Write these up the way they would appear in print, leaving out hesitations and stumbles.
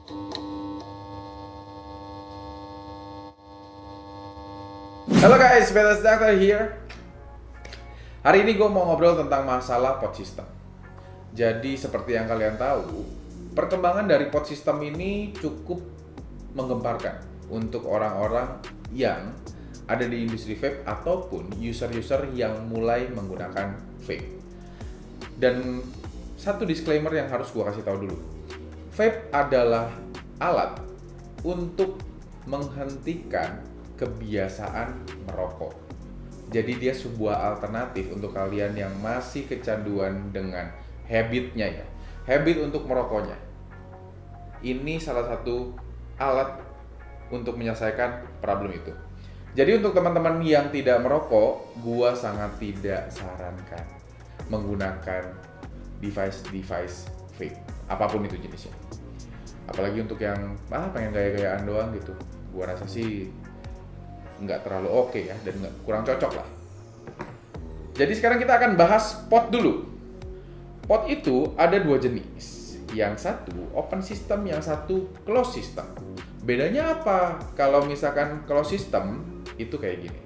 Halo guys, Betas Doctor here. Hari ini gue mau ngobrol tentang masalah pod system. Jadi seperti yang kalian tahu, perkembangan dari pod system ini cukup menggemparkan untuk orang-orang yang ada di industri vape ataupun user-user yang mulai menggunakan vape. Dan satu disclaimer yang harus gue kasih tahu dulu. Vape adalah alat untuk menghentikan kebiasaan merokok. Jadi dia sebuah alternatif untuk kalian yang masih kecanduan dengan habitnya ya. Habit untuk merokoknya. Ini salah satu alat untuk menyelesaikan problem itu. Jadi untuk teman-teman yang tidak merokok, gua sangat tidak sarankan menggunakan device vape, apapun itu jenisnya. Apalagi untuk yang pengen gaya-gayaan doang gitu. Gua rasa sih nggak terlalu oke ya, dan kurang cocok lah. Jadi sekarang kita akan bahas pod dulu. Pod itu ada dua jenis. Yang satu open system, yang satu closed system. Bedanya apa? Kalau misalkan closed system itu kayak gini.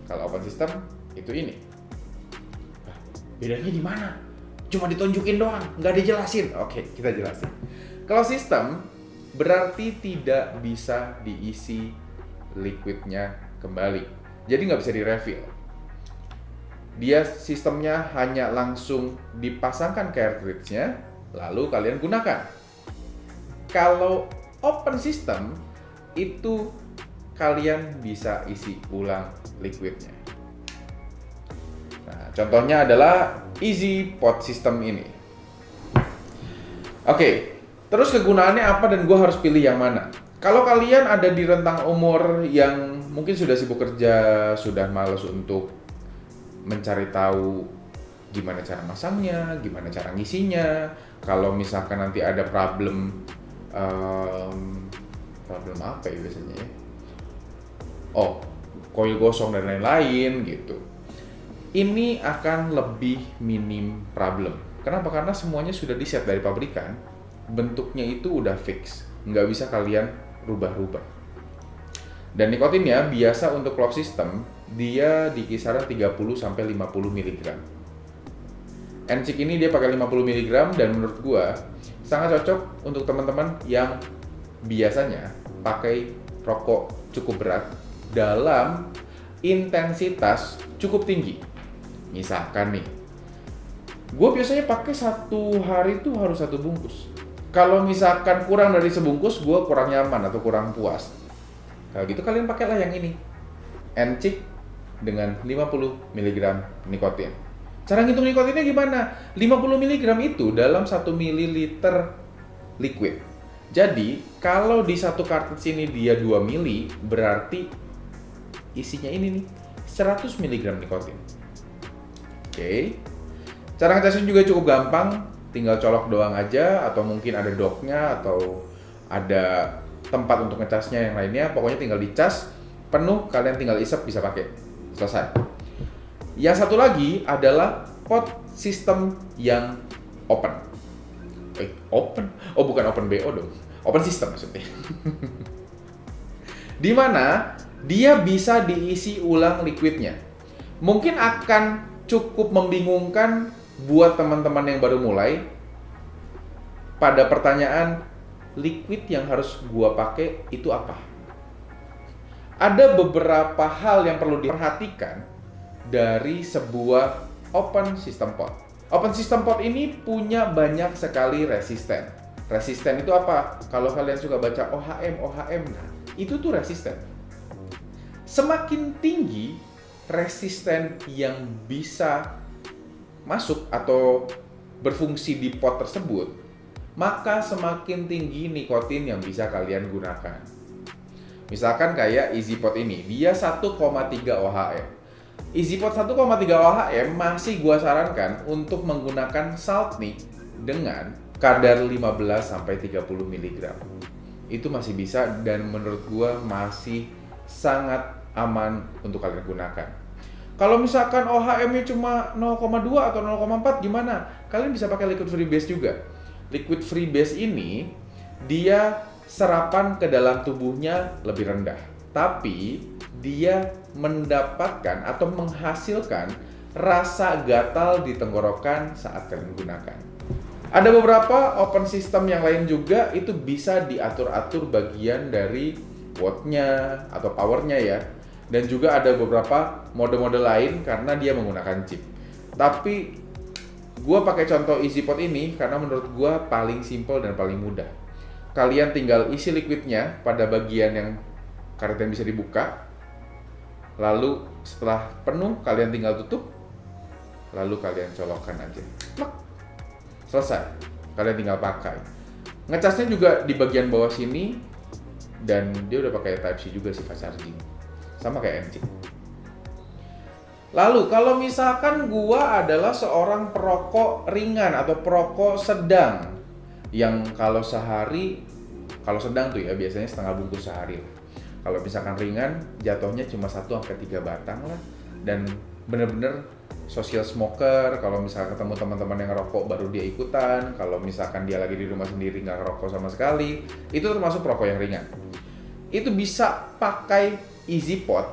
Kalau open system itu ini. Bedanya di mana? Cuma ditunjukin doang, nggak dijelasin. Oke, kita jelasin. Closed system berarti tidak bisa diisi liquidnya kembali, jadi nggak bisa di-refill. Dia sistemnya hanya langsung dipasangkan cartridge-nya, lalu kalian gunakan. Kalau open system itu kalian bisa isi ulang liquidnya. Nah, contohnya adalah Easy Pod System ini. Oke, terus kegunaannya apa dan gue harus pilih yang mana? Kalau kalian ada di rentang umur yang mungkin sudah sibuk kerja, sudah malas untuk mencari tahu gimana cara masangnya, gimana cara ngisinya, kalau misalkan nanti ada problem apa ya biasanya ya? Koil gosong dan lain-lain gitu. Ini akan lebih minim problem. Kenapa? Karena semuanya sudah di-set dari pabrikan, bentuknya itu udah fix, nggak bisa kalian rubah-rubah. Dan nikotinnya biasa untuk closed system dia di kisaran 30-50 mg. NCIK ini dia pakai 50 mg dan menurut gua sangat cocok untuk teman-teman yang biasanya pakai rokok cukup berat dalam intensitas cukup tinggi. Misalkan nih, gua biasanya pakai satu hari itu harus 1 bungkus. Kalau misalkan kurang dari sebungkus, gue kurang nyaman atau kurang puas. Kalau gitu kalian pakailah yang ini, NCIK dengan 50 mg nikotin. Cara ngitung nikotinnya gimana? 50 mg itu dalam 1 ml liquid. Jadi kalau di satu cartridge ini dia 2 ml, berarti isinya ini nih 100 mg nikotin. Oke. Cara ngecasnya juga cukup gampang. Tinggal colok doang aja, atau mungkin ada docknya atau ada tempat untuk ngecasnya yang lainnya. Pokoknya tinggal dicas penuh, kalian tinggal isep bisa pakai. Selesai. Yang satu lagi adalah pod system yang open. Open? Oh, bukan open BO dong. Open system maksudnya. Di mana dia bisa diisi ulang liquidnya. Mungkin akan cukup membingungkan buat teman-teman yang baru mulai pada pertanyaan liquid yang harus gua pakai itu apa? Ada beberapa hal yang perlu diperhatikan dari sebuah open system pod. Open system pod ini punya banyak sekali resisten. Resisten itu apa? Kalau kalian suka baca OHM, nah itu tuh resisten. Semakin tinggi resisten yang bisa masuk atau berfungsi di pot tersebut, maka semakin tinggi nikotin yang bisa kalian gunakan. Misalkan kayak EasyPod ini, dia 1,3 OHM. EasyPod 1,3 OHM masih gua sarankan untuk menggunakan salt nic dengan kadar 15-30 mg. Itu masih bisa dan menurut gua masih sangat aman untuk kalian gunakan. Kalau misalkan OHM-nya cuma 0,2 atau 0,4 gimana? Kalian bisa pakai liquid free base juga. liquid free base ini dia serapan ke dalam tubuhnya lebih rendah, tapi dia mendapatkan atau menghasilkan rasa gatal di tenggorokan saat kalian gunakan. Ada beberapa open system yang lain juga itu bisa diatur-atur bagian dari wattnya atau powernya ya. Dan juga ada beberapa mode-mode lain karena dia menggunakan chip. Tapi gue pakai contoh EasyPod ini karena menurut gue paling simple dan paling mudah. Kalian tinggal isi liquidnya pada bagian yang karetnya bisa dibuka. Lalu setelah penuh kalian tinggal tutup. Lalu kalian colokkan aja. Selesai. Kalian tinggal pakai. Ngecasnya juga di bagian bawah sini. Dan dia udah pakai Type-C juga sih fast charging. Sama kayak NC. Lalu kalau misalkan gua adalah seorang perokok ringan atau perokok sedang yang kalau sedang tuh ya biasanya setengah bungkus sehari. Kalau misalkan ringan jatuhnya cuma 1-3 batang lah, dan bener-bener social smoker. Kalau misalkan ketemu teman-teman yang ngerokok baru dia ikutan, kalau misalkan dia lagi di rumah sendiri nggak ngerokok sama sekali, itu termasuk perokok yang ringan. Itu bisa pakai EasyPod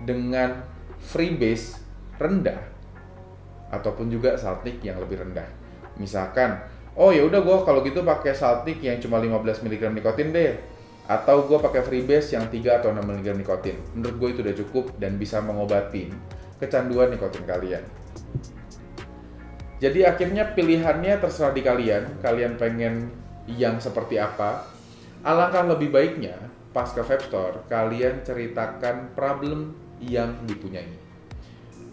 dengan freebase rendah ataupun juga SaltNick yang lebih rendah. Misalkan, oh ya udah gue kalau gitu pakai SaltNick yang cuma 15 mg nikotin deh, atau gue pakai freebase yang 3 atau 6 mg nikotin. Menurut gue itu udah cukup dan bisa mengobati kecanduan nikotin kalian. Jadi akhirnya pilihannya terserah di kalian. Kalian pengen yang seperti apa? Alangkah lebih baiknya pas ke vape store, kalian ceritakan problem yang dipunyai.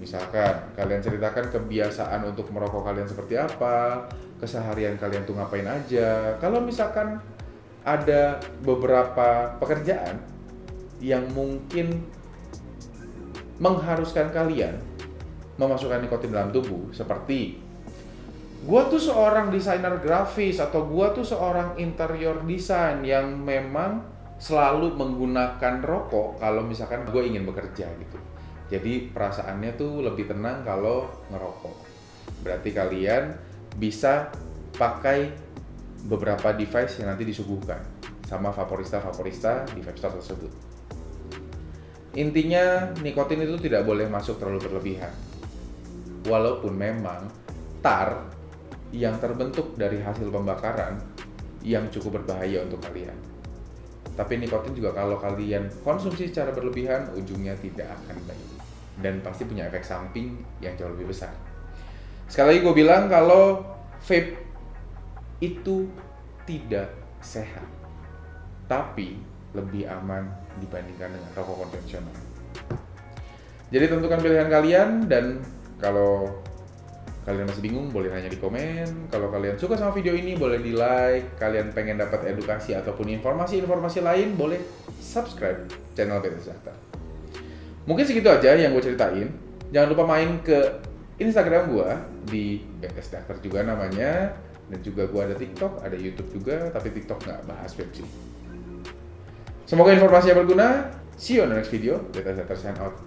Misalkan, kalian ceritakan kebiasaan untuk merokok kalian seperti apa, keseharian kalian tuh ngapain aja. Kalau misalkan ada beberapa pekerjaan yang mungkin mengharuskan kalian memasukkan nikotin dalam tubuh, seperti gua tuh seorang desainer grafis atau gua tuh seorang interior design yang memang selalu menggunakan rokok kalau misalkan gue ingin bekerja gitu. Jadi perasaannya tuh lebih tenang kalau ngerokok. Berarti kalian bisa pakai beberapa device yang nanti disuguhkan sama vaporista di vape store tersebut. Intinya nikotin itu tidak boleh masuk terlalu berlebihan. Walaupun memang tar yang terbentuk dari hasil pembakaran yang cukup berbahaya untuk kalian. Tapi nikotin juga kalau kalian konsumsi secara berlebihan, ujungnya tidak akan baik. Dan pasti punya efek samping yang jauh lebih besar. Sekali lagi gue bilang kalau vape itu tidak sehat. Tapi lebih aman dibandingkan dengan rokok konvensional. Jadi tentukan pilihan kalian, dan kalau kalian masih bingung boleh nanya di komen. Kalau kalian suka sama video ini boleh di like. Kalian pengen dapat edukasi ataupun informasi-informasi lain boleh subscribe channel BTS Daktar. Mungkin segitu aja yang gue ceritain. Jangan lupa main ke Instagram gue di BTS Daktar juga namanya. Dan juga gue ada TikTok, ada YouTube juga. Tapi TikTok nggak bahas web sih. Semoga informasinya berguna. See you on the next video. BTS Daktar sign out.